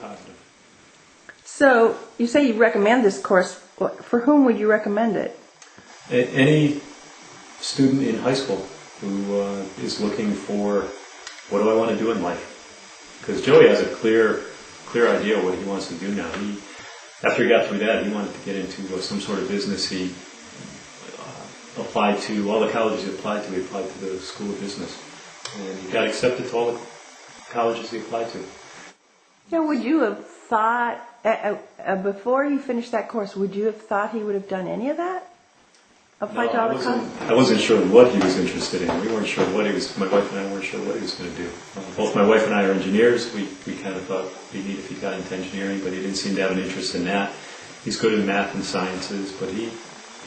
positive. So you say you recommend this course. For whom would you recommend it? Any student in high school who is looking for, what do I want to do in life? Because Joey has a clear idea of what he wants to do now. After he got through that, he wanted to get into some sort of business. He applied to all the colleges he applied to. He applied to the School of Business, and he got accepted to all the colleges he applied to. Would you have thought, before you finished that course, would you have thought he would have done any of that? Applied to all the colleges? I wasn't sure what he was interested in. We weren't sure what he was, my wife and I weren't sure what he was going to do. Both my wife and I are engineers. We kind of thought it'd be neat if he got into engineering, but he didn't seem to have an interest in that. He's good in math and sciences, but he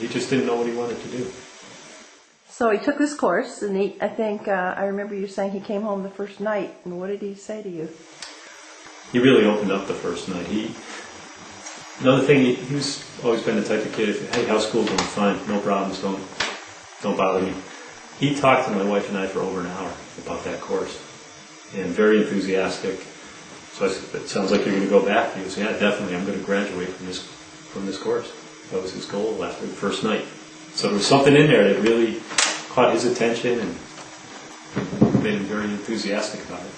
just didn't know what he wanted to do. So he took this course, and I think I remember you saying he came home the first night, and what did he say to you? He really opened up the first night. Another thing, he's always been the type of kid, hey, how's school going? Fine, no problems, don't bother me. He talked to my wife and I for over an hour about that course, and very enthusiastic. So I said, it sounds like you're going to go back. He goes, yeah, definitely, I'm going to graduate from this course. That was his goal after the first night. So there was something in there that really caught his attention and made him very enthusiastic about it.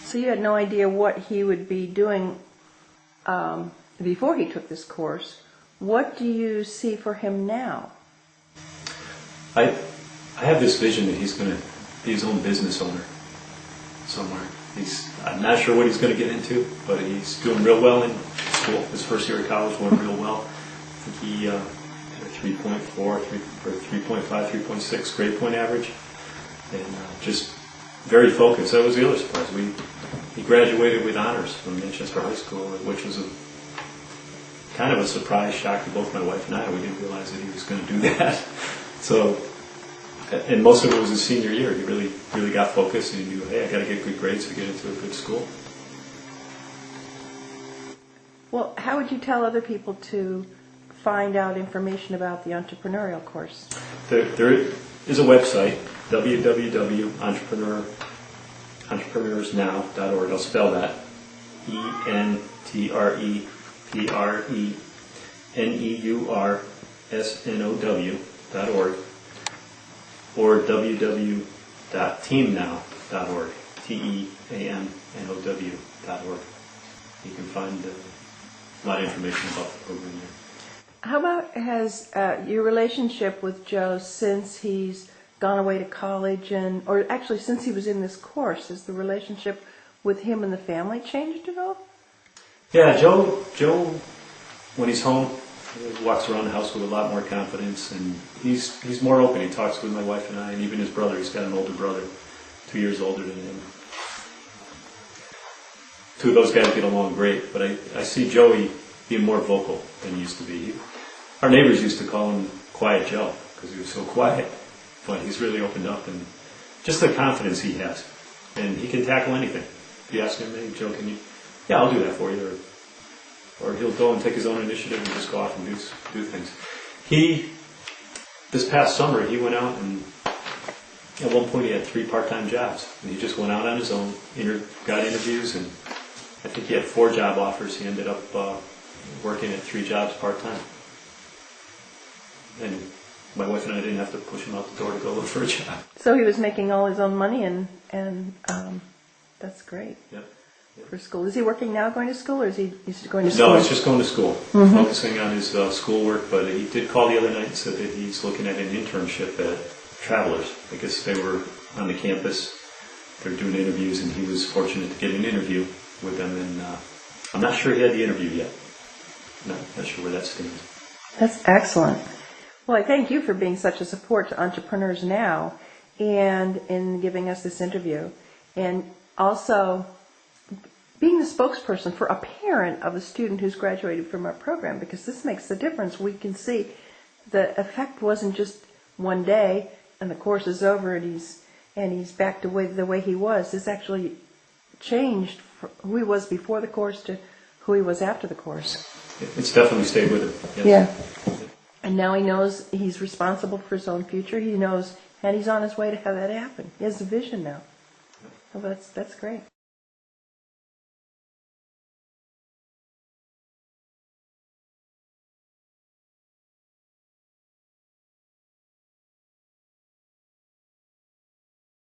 So you had no idea what he would be doing before he took this course. What do you see for him now? I have this vision that he's going to be his own business owner somewhere. I'm not sure what he's going to get into, but he's doing real well in school. His first year of college went real well. I think he had a 3.4, or 3.5, 3.6 grade point average, and just very focused. That was the other surprise. He graduated with honors from Manchester High School, which was kind of a surprise, shock to both my wife and I. We didn't realize that he was going to do that. So, and most of it was his senior year. He really got focused, and he knew, hey, I got to get good grades to get into a good school. Well, how would you tell other people to find out information about the entrepreneurial course? There is a website, www.entrepreneursnow.org. I'll spell that, entrepreneursnow.org, or www.teamnow.org, teamnow.org. You can find a lot of information about the program there. How about has your relationship with Joe since he's gone away to college, or actually since he was in this course, has the relationship with him and the family changed at all? Yeah, Joe, when he's home, he walks around the house with a lot more confidence, and he's more open. He talks with my wife and I, and even his brother. He's got an older brother, 2 years older than him. Two of those guys get along great, but I see Joey being more vocal than he used to be. Our neighbors used to call him Quiet Joe because he was so quiet, but he's really opened up, and just the confidence he has, and he can tackle anything. If you ask him, hey, Joe, can you? Yeah, I'll do that for you, or he'll go and take his own initiative and just go off and do things. This past summer, he went out, and at one point he had 3 part-time jobs, and he just went out on his own, got interviews, and I think he had 4 job offers. He ended up working at 3 jobs part-time. And my wife and I didn't have to push him out the door to go look for a job. So he was making all his own money, and that's great. Yep. For school. Is he working now, going to school, or is he going to school? No, he's just going to school, focusing on his schoolwork. But he did call the other night and said that he's looking at an internship at Travelers. I guess they were on the campus. They're doing interviews, and he was fortunate to get an interview with them. And I'm not sure he had the interview yet. Not sure where that stands. That's excellent. Well, I thank you for being such a support to Entrepreneurs Now and in giving us this interview. And also being the spokesperson for a parent of a student who's graduated from our program, because this makes the difference. We can see the effect wasn't just one day and the course is over and he's back to the way he was. This actually changed who he was before the course to who he was after the course. It's definitely stayed with him. Yes. Yeah. And now he knows he's responsible for his own future. He knows, and he's on his way to have that happen. He has a vision now. So that's great.